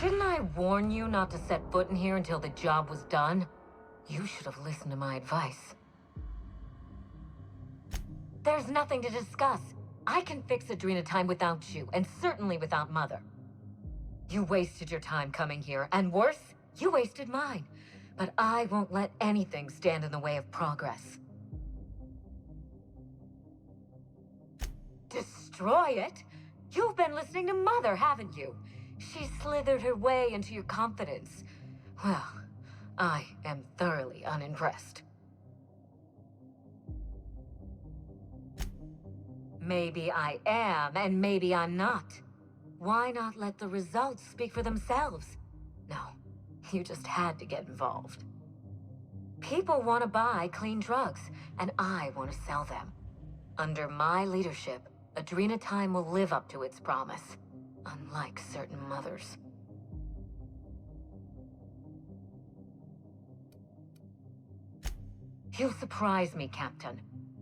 Didn't I warn you not to set foot in here until the job was done? You should have listened to my advice. There's nothing to discuss. I can fix Adrenatime without you, and certainly without Mother. You wasted your time coming here, and worse, you wasted mine. But I won't let anything stand in the way of progress. Destroy it? You've been listening to Mother, haven't you? She slithered her way into your confidence. Well, I am thoroughly unimpressed. Maybe I am, and maybe I'm not. Why not let the results speak for themselves? No, you just had to get involved. People want to buy clean drugs, and I want to sell them. Under my leadership, Adrenatime will live up to its promise, unlike certain mothers. You surprise me, Captain.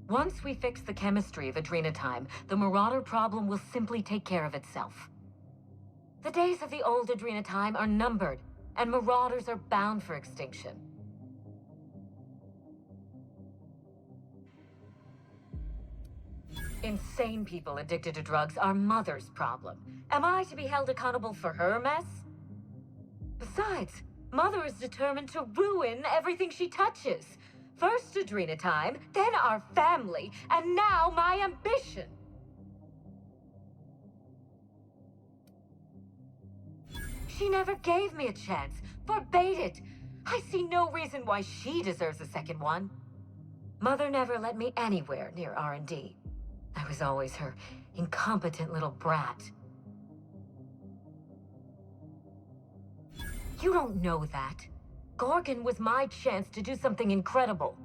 Once we fix the chemistry of Adrenatime, the Marauder problem will simply take care of itself. The days of the old Adrenatime are numbered, and Marauders are bound for extinction. Insane people addicted to drugs are Mother's problem. Am I to be held accountable for her mess? Besides, Mother is determined to ruin everything she touches. First Adrenatime, then our family, and now my ambition. She never gave me a chance, forbade it. I see no reason why she deserves a second one. Mother never let me anywhere near R&D. I was always her incompetent little brat. You don't know that. Gorgon was my chance to do something incredible.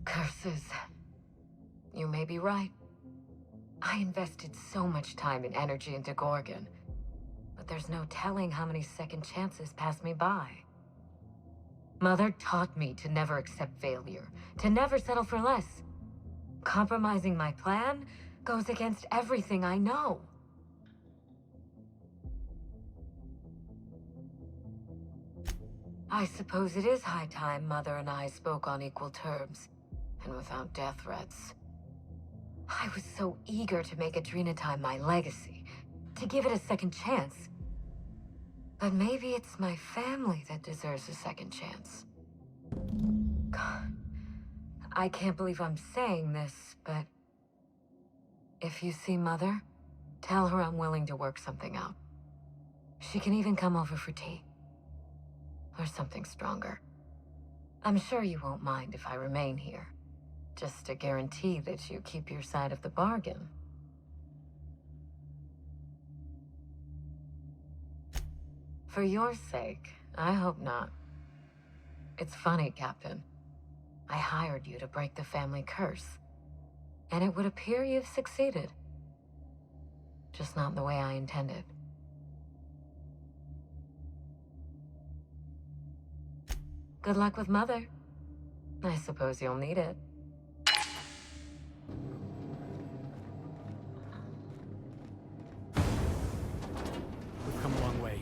Curses. You may be right. I invested so much time and energy into Gorgon, but there's no telling how many second chances passed me by. Mother taught me to never accept failure, to never settle for less. Compromising my plan goes against everything I know. I suppose it is high time Mother and I spoke on equal terms, and without death threats. I was so eager to make Adrenatime my legacy, to give it a second chance. But maybe it's my family that deserves a second chance. God, I can't believe I'm saying this, but if you see Mother, tell her I'm willing to work something out. She can even come over for tea. Or something stronger. I'm sure you won't mind if I remain here, just to guarantee that you keep your side of the bargain. For your sake, I hope not. It's funny, Captain. I hired you to break the family curse, and it would appear you've succeeded. Just not the way I intended. Good luck with Mother. I suppose you'll need it. We've come a long way.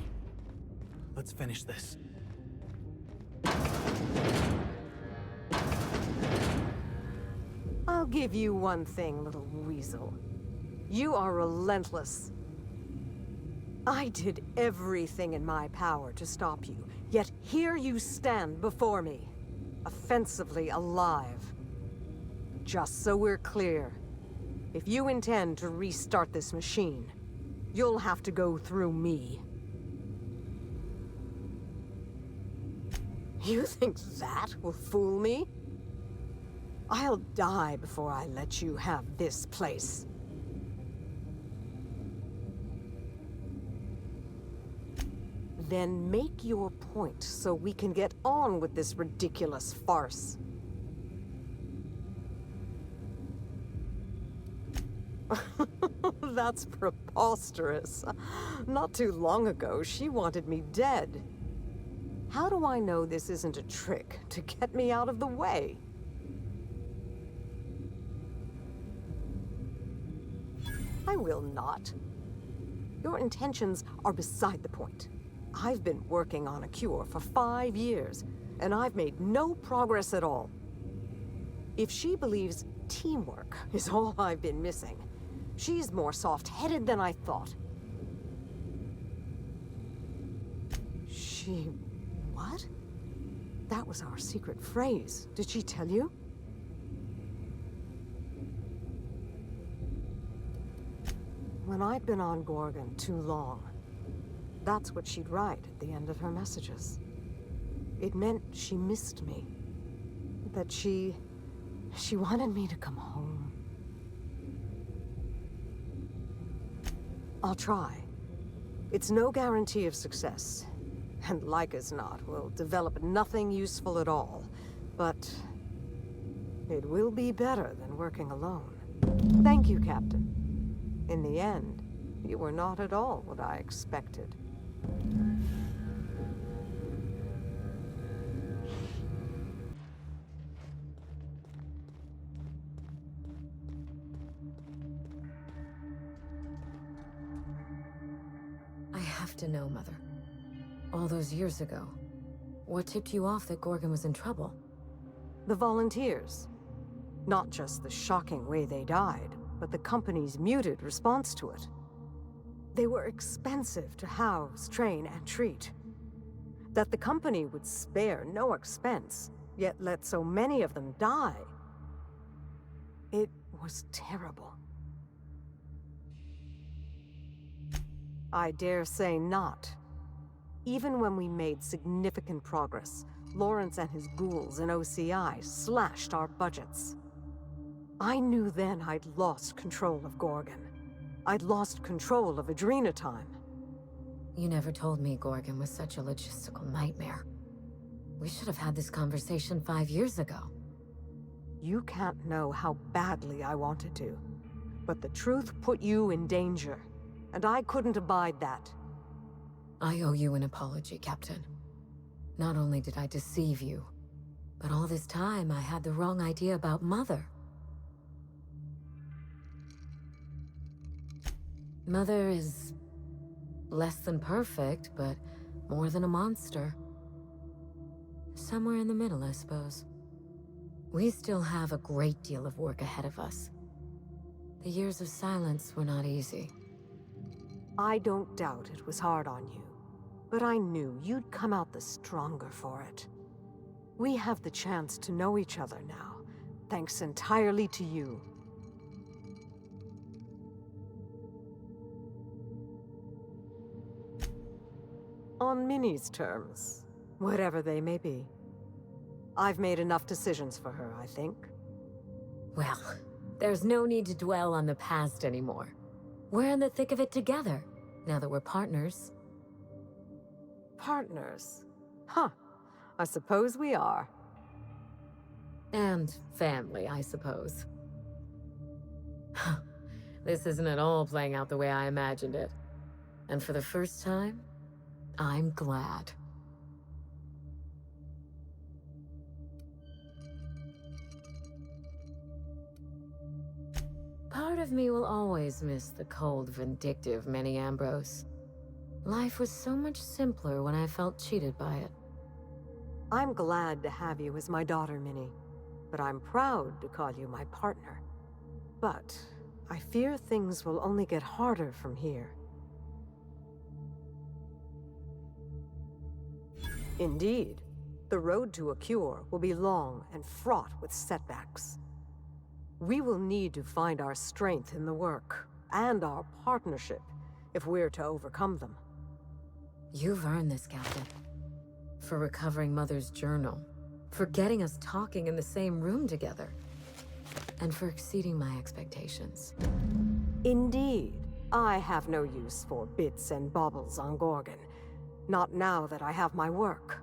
Let's finish this. I'll give you one thing, little weasel. You are relentless. I did everything in my power to stop you, yet here you stand before me, offensively alive. Just so we're clear, if you intend to restart this machine, you'll have to go through me. You think that will fool me? I'll die before I let you have this place. Then make your point so we can get on with this ridiculous farce. That's preposterous. Not too long ago, she wanted me dead. How do I know this isn't a trick to get me out of the way? I will not. Your intentions are beside the point. I've been working on a cure for 5 years, and I've made no progress at all. If she believes teamwork is all I've been missing, she's more soft-headed than I thought. She... what? That was our secret phrase. Did she tell you? When I'd been on Gorgon too long, that's what she'd write at the end of her messages. It meant she missed me. That she wanted me to come home. I'll try. It's no guarantee of success. And like as not, we'll develop nothing useful at all. But it will be better than working alone. Thank you, Captain. In the end, you were not at all what I expected. I have to know, Mother. All those years ago, what tipped you off that Gorgon was in trouble? The volunteers. Not just the shocking way they died, but the company's muted response to it. They were expensive to house, train, and treat. That the company would spare no expense, yet let so many of them die. It was terrible. I dare say not. Even when we made significant progress, Lawrence and his ghouls in OCI slashed our budgets. I knew then I'd lost control of Gorgon. I'd lost control of Adrenatime. You never told me Gorgon was such a logistical nightmare. We should have had this conversation 5 years ago. You can't know how badly I wanted to. But the truth put you in danger, and I couldn't abide that. I owe you an apology, Captain. Not only did I deceive you, but all this time I had the wrong idea about Mother. Mother is less than perfect, but more than a monster. Somewhere in the middle, I suppose. We still have a great deal of work ahead of us. The years of silence were not easy. I don't doubt it was hard on you, but I knew you'd come out the stronger for it. We have the chance to know each other now, thanks entirely to you. On Minnie's terms, whatever they may be. I've made enough decisions for her, I think. Well, there's no need to dwell on the past anymore. We're in the thick of it together, now that we're partners. Partners? Huh. I suppose we are. And family, I suppose. This isn't at all playing out the way I imagined it. And for the first time, I'm glad. Part of me will always miss the cold, vindictive Minnie Ambrose. Life was so much simpler when I felt cheated by it. I'm glad to have you as my daughter, Minnie, but I'm proud to call you my partner. But I fear things will only get harder from here. Indeed, the road to a cure will be long and fraught with setbacks. We will need to find our strength in the work, and our partnership, if we're to overcome them. You've earned this, Captain. For recovering Mother's journal, for getting us talking in the same room together, and for exceeding my expectations. Indeed, I have no use for bits and baubles on Gorgon. Not now that I have my work.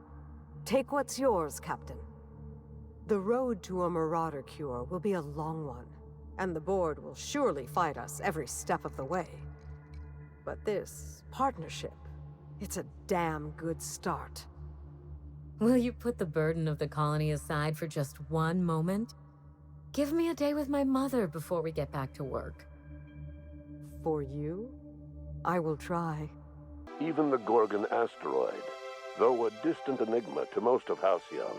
Take what's yours, Captain. The road to a Marauder cure will be a long one, and the Board will surely fight us every step of the way. But this partnership, it's a damn good start. Will you put the burden of the colony aside for just one moment? Give me a day with my mother before we get back to work. For you, I will try. Even the Gorgon asteroid, though a distant enigma to most of Halcyon,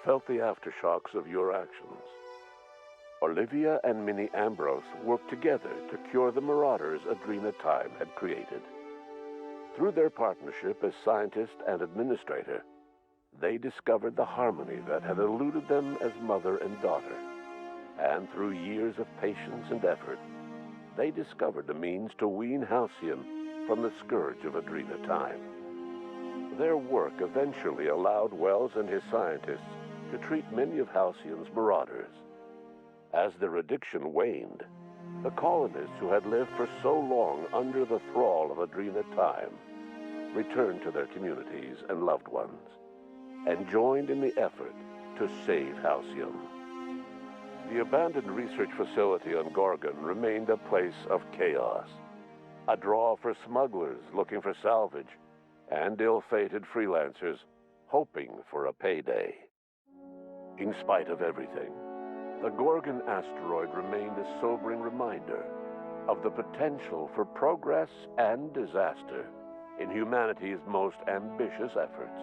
felt the aftershocks of your actions. Olivia and Minnie Ambrose worked together to cure the marauders Adrena Time had created. Through their partnership as scientist and administrator, they discovered the harmony that had eluded them as mother and daughter. And through years of patience and effort, they discovered the means to wean Halcyon from the scourge of Adrena Time. Their work eventually allowed Wells and his scientists to treat many of Halcyon's marauders. As their addiction waned, the colonists who had lived for so long under the thrall of Adrena Time returned to their communities and loved ones, and joined in the effort to save Halcyon. The abandoned research facility on Gorgon remained a place of chaos, a draw for smugglers looking for salvage, and ill-fated freelancers hoping for a payday. In spite of everything, the Gorgon asteroid remained a sobering reminder of the potential for progress and disaster in humanity's most ambitious efforts.